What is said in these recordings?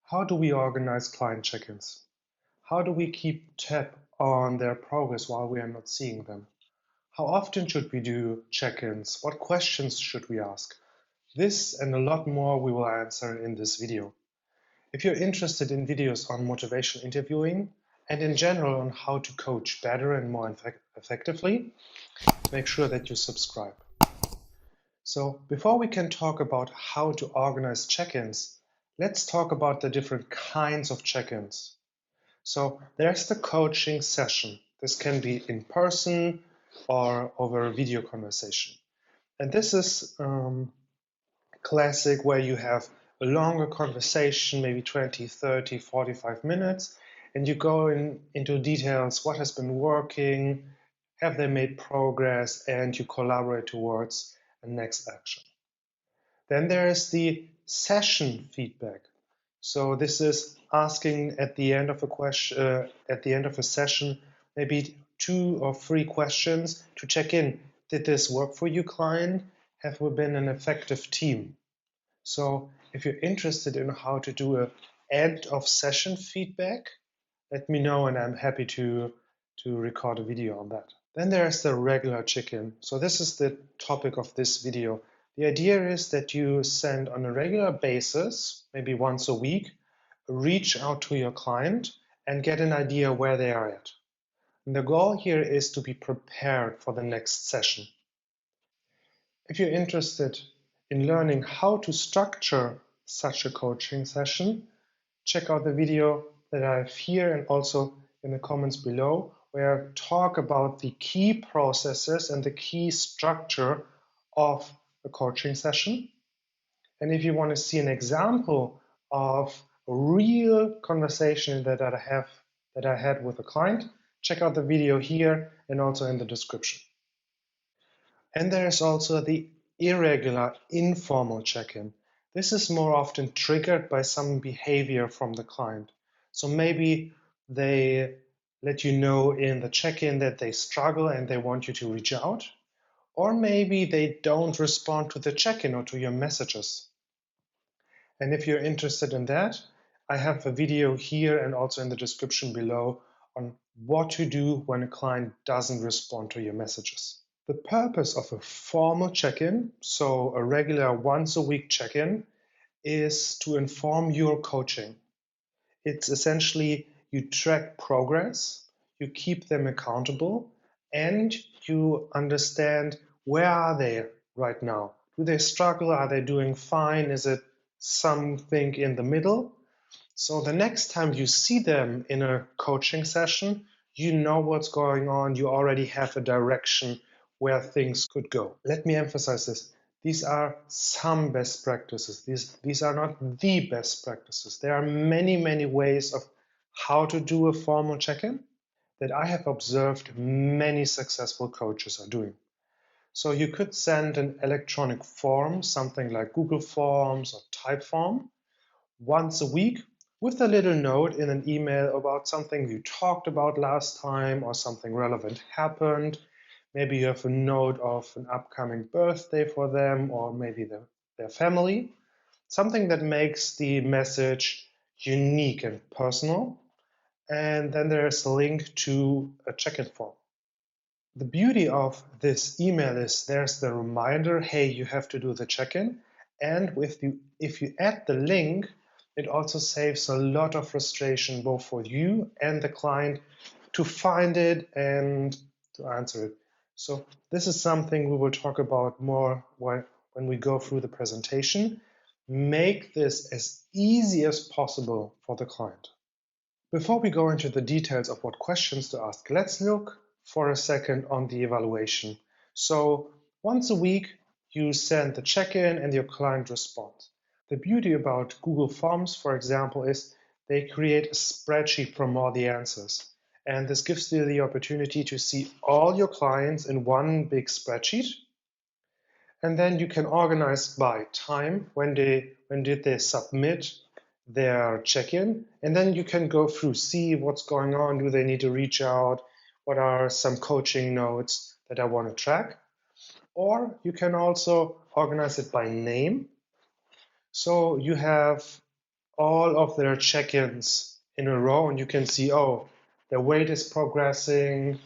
How do we organize client check-ins? How do we keep tab on their progress while we are not seeing them? How often should we do check-ins? What questions should we ask? This and a lot more we will answer in this video. If you're interested in videos on motivational interviewing and in general on how to coach better and more effectively, make sure that you subscribe. So before we can talk about how to organize check-ins, let's talk about the different kinds of check-ins. So there's the coaching session. This can be in person or over a video conversation. And this is classic where you have a longer conversation, maybe 20, 30, 45 minutes, and you go into details, what has been working, have they made progress, and you collaborate towards a next action. Then there is the session feedback. So this is asking at the end of a question, at the end of a session, maybe 2 or 3 questions to check in. Did this work for you, client? Have we been an effective team? So if you're interested in how to do a end of session feedback, let me know and I'm happy to record a video on that. Then there's the regular check-in. So this is the topic of this video. The idea is that you send on a regular basis, maybe once a week, reach out to your client and get an idea where they are at. And the goal here is to be prepared for the next session. If you're interested in learning how to structure such a coaching session, check out the video that I have here and also in the comments below, where I talk about the key processes and the key structure of a coaching session. And if you want to see an example of a real conversation that I had with a client, check out the video here and also in the description. And there is also the irregular, informal check-in. This is more often triggered by some behavior from the client. So maybe they let you know in the check-in that they struggle and they want you to reach out. Or maybe they don't respond to the check-in or to your messages. And if you're interested in that, I have a video here and also in the description below on what to do when a client doesn't respond to your messages. The purpose of a formal check-in, so a regular once a week check-in, is to inform your coaching. It's essentially you track progress, you keep them accountable, and you understand where are they right now. Do they struggle? Are they doing fine? Is it something in the middle? So the next time you see them in a coaching session, you know what's going on. You already have a direction where things could go. Let me emphasize this. These are some best practices. These are not the best practices. There are many, many ways of how to do a formal check-in that I have observed many successful coaches are doing. So you could send an electronic form, something like Google Forms or Typeform, once a week with a little note in an email about something you talked about last time or something relevant happened. Maybe you have a note of an upcoming birthday for them or maybe their family. Something that makes the message unique and personal. And then there's a link to a check-in form. The beauty of this email is there's the reminder, hey, you have to do the check-in. And if you add the link, it also saves a lot of frustration both for you and the client to find it and to answer it. So this is something we will talk about more when we go through the presentation. Make this as easy as possible for the client. Before we go into the details of what questions to ask, let's look for a second on the evaluation. So once a week, you send the check-in and your client responds. The beauty about Google Forms, for example, is they create a spreadsheet from all the answers. And this gives you the opportunity to see all your clients in one big spreadsheet. And then you can organize by time, when did they submit their check-in, and then you can go through, see what's going on, do they need to reach out, what are some coaching notes that I want to track. Or you can also organize it by name. So you have all of their check-ins in a row, and you can see, oh, their weight is progressing,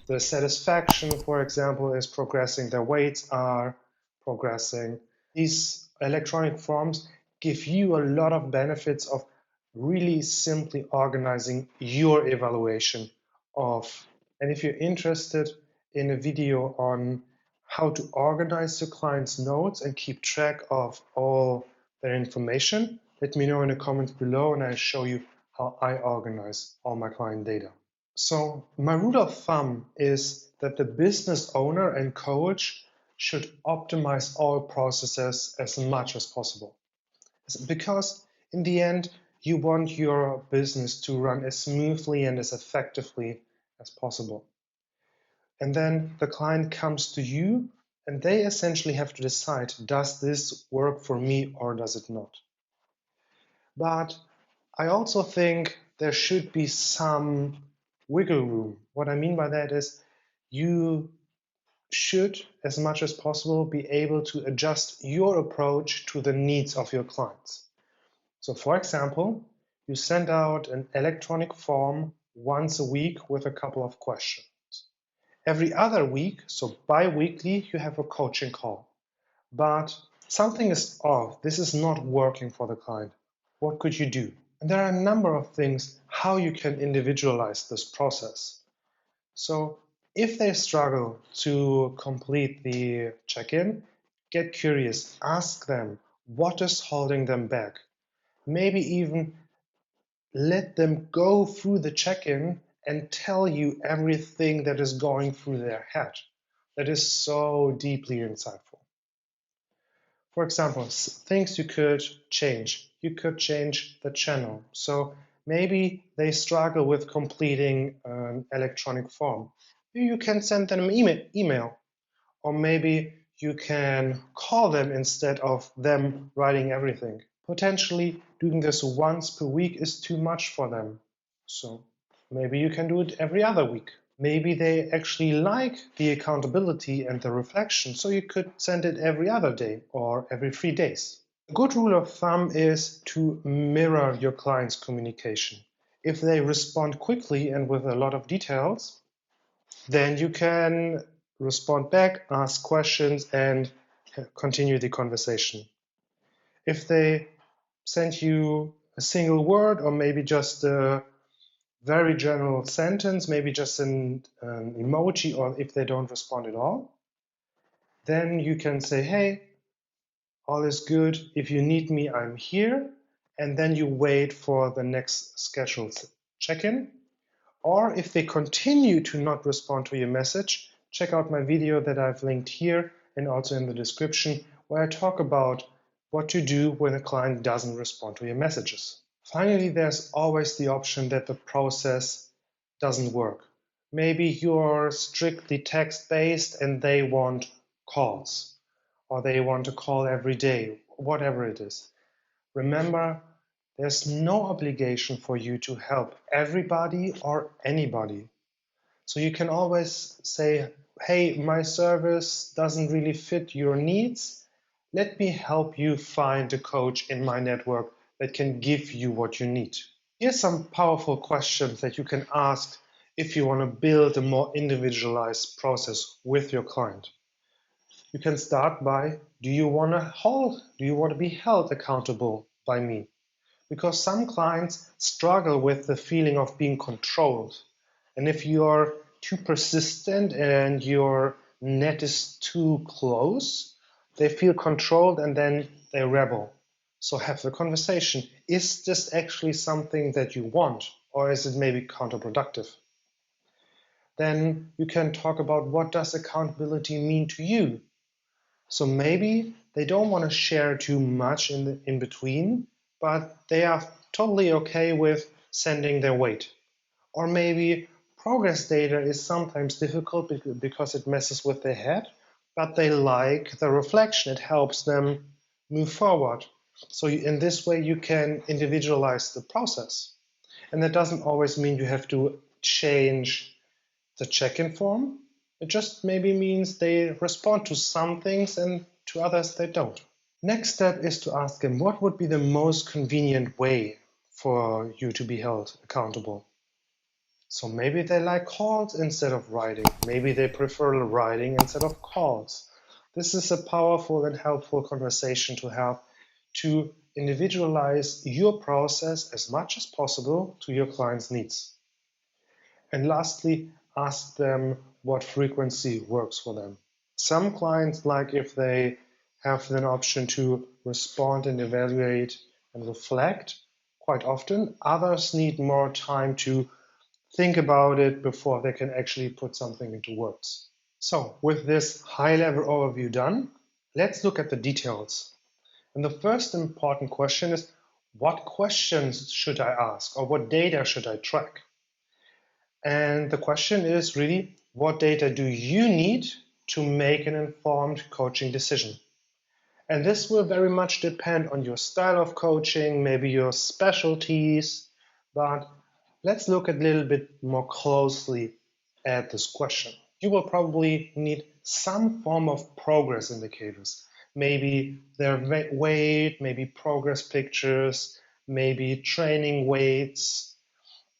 the satisfaction, for example, is progressing, their weights are progressing. These electronic forms give you a lot of benefits of really simply organizing your evaluation of. And if you're interested in a video on how to organize your client's notes and keep track of all their information, let me know in the comments below and I'll show you how I organize all my client data. So my rule of thumb is that the business owner and coach should optimize all processes as much as possible. Because in the end, you want your business to run as smoothly and as effectively as possible. And then the client comes to you and they essentially have to decide, does this work for me or does it not? But I also think there should be some wiggle room. What I mean by that is you should, as much as possible, be able to adjust your approach to the needs of your clients. So, for example, you send out an electronic form once a week with a couple of questions. Every other week, so bi-weekly, you have a coaching call. But something is off. This is not working for the client. What could you do? And there are a number of things how you can individualize this process. So if they struggle to complete the check-in, get curious, ask them what is holding them back. Maybe even let them go through the check-in and tell you everything that is going through their head. That is so deeply insightful. For example, things you could change. You could change the channel. So maybe they struggle with completing an electronic form. You can send them an email, or maybe you can call them instead of them writing everything. Potentially doing this once per week is too much for them. So maybe you can do it every other week. Maybe they actually like the accountability and the reflection, so you could send it every other day or every 3 days. A good rule of thumb is to mirror your client's communication. If they respond quickly and with a lot of details, then you can respond back, ask questions, and continue the conversation. If they send you a single word or maybe just a very general sentence, maybe just an emoji, or if they don't respond at all, then you can say, hey, all is good. If you need me, I'm here. And then you wait for the next scheduled check-in. Or if they continue to not respond to your message, check out my video that I've linked here and also in the description, where I talk about what to do when a client doesn't respond to your messages. Finally, there's always the option that the process doesn't work. Maybe you're strictly text-based and they want calls, or they want a call every day, whatever it is. Remember, there's no obligation for you to help everybody or anybody. So you can always say, hey, my service doesn't really fit your needs. Let me help you find a coach in my network that can give you what you need. Here's some powerful questions that you can ask if you want to build a more individualized process with your client. You can start by, do you want to be held accountable by me? Because some clients struggle with the feeling of being controlled. And if you're too persistent and your net is too close, they feel controlled and then they rebel. So have the conversation. Is this actually something that you want, or is it maybe counterproductive? Then you can talk about, what does accountability mean to you? So maybe they don't want to share too much in between, but they are totally okay with sending their weight. Or maybe progress data is sometimes difficult because it messes with their head, but they like the reflection. It helps them move forward. So in this way, you can individualize the process. And that doesn't always mean you have to change the check-in form. It just maybe means they respond to some things and to others they don't. Next step is to ask them what would be the most convenient way for you to be held accountable. So maybe they like calls instead of writing. Maybe they prefer writing instead of calls. This is a powerful and helpful conversation to have to individualize your process as much as possible to your client's needs. And lastly, ask them what frequency works for them. Some clients like if they have an option to respond and evaluate and reflect quite often. Others need more time to think about it before they can actually put something into words. So with this high-level overview done, let's look at the details. And the first important question is, what questions should I ask or what data should I track? And the question is really, what data do you need to make an informed coaching decision? And this will very much depend on your style of coaching, maybe your specialties, but let's look a little bit more closely at this question. You will probably need some form of progress indicators. Maybe their weight, maybe progress pictures, maybe training weights.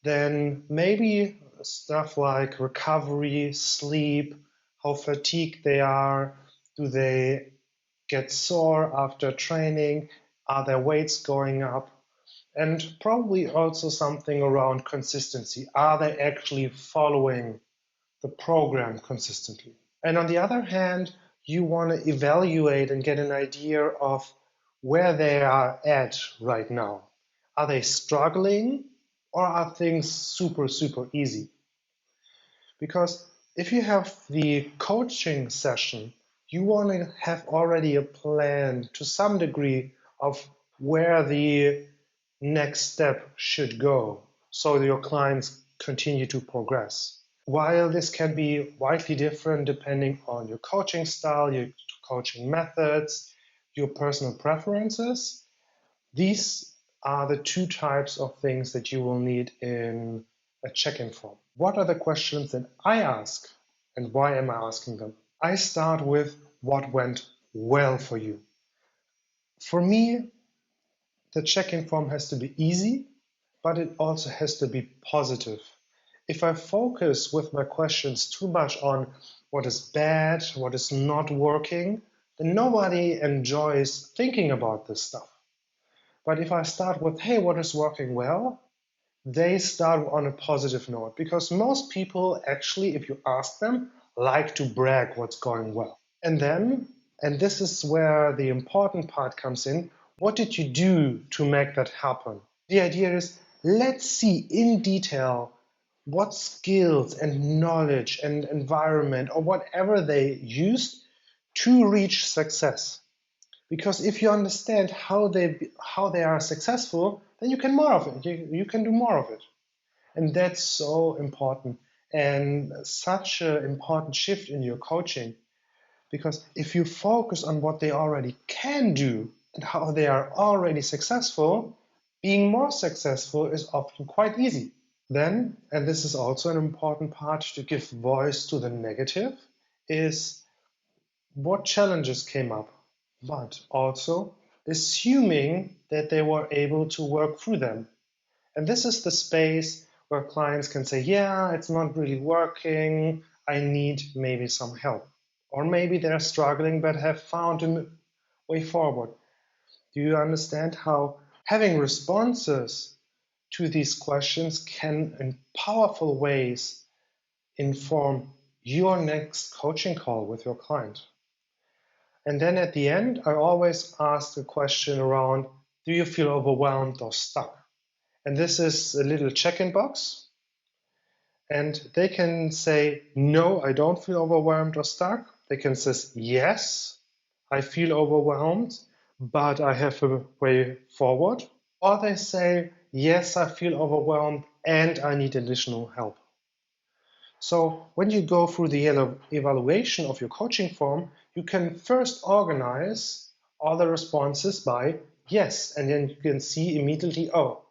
Then maybe stuff like recovery, sleep, how fatigued they are, do they get sore after training, are their weights going up? And probably also something around consistency. Are they actually following the program consistently? And on the other hand, you want to evaluate and get an idea of where they are at right now. Are they struggling or are things super, super easy? Because if you have the coaching session, you want to have already a plan to some degree of where the next step should go so your clients continue to progress. While this can be widely different depending on your coaching style, your coaching methods, your personal preferences, these are the two types of things that you will need in a check-in form. What are the questions that I ask and why am I asking them? I start with what went well for you. For me, the check-in form has to be easy, but it also has to be positive. If I focus with my questions too much on what is bad, what is not working, then nobody enjoys thinking about this stuff. But if I start with, hey, what is working well? They start on a positive note because most people actually, if you ask them, like to brag what's going well. And then, and this is where the important part comes in, what did you do to make that happen? The idea is, let's see in detail what skills and knowledge and environment or whatever they used to reach success. Because if you understand how they are successful, then you can more of it. You can do more of it. And that's so important and such an important shift in your coaching. Because if you focus on what they already can do and how they are already successful, being more successful is often quite easy. Then, and this is also an important part to give voice to the negative, is what challenges came up, but also assuming that they were able to work through them. And this is the space where clients can say, yeah, it's not really working, I need maybe some help. Or maybe they're struggling but have found a way forward. Do you understand how having responses to these questions can, in powerful ways, inform your next coaching call with your client? And then at the end, I always ask a question around, do you feel overwhelmed or stuck? And this is a little check-in box. And they can say, no, I don't feel overwhelmed or stuck. They can say, yes, I feel overwhelmed, but I have a way forward. Or they say, yes, I feel overwhelmed and I need additional help. So when you go through the evaluation of your coaching form, you can first organize all the responses by yes, and then you can see immediately, oh,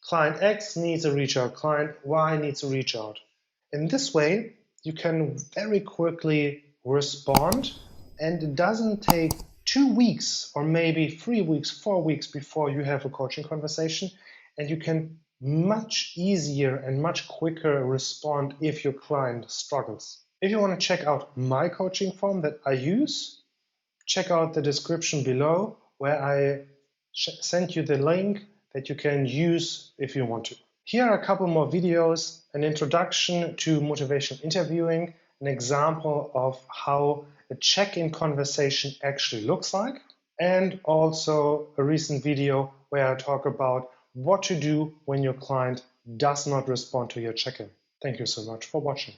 client X needs a reach out, client Y needs a reach out. In this way, you can very quickly respond, and it doesn't take 2 weeks or maybe 3 weeks, 4 weeks before you have a coaching conversation, and you can much easier and much quicker respond if your client struggles. If you want to check out my coaching form that I use, check out the description below where I sent you the link that you can use if you want to. Here are a couple more videos, an introduction to motivational interviewing, an example of how a check-in conversation actually looks like, and also a recent video where I talk about what to do when your client does not respond to your check-in. Thank you so much for watching.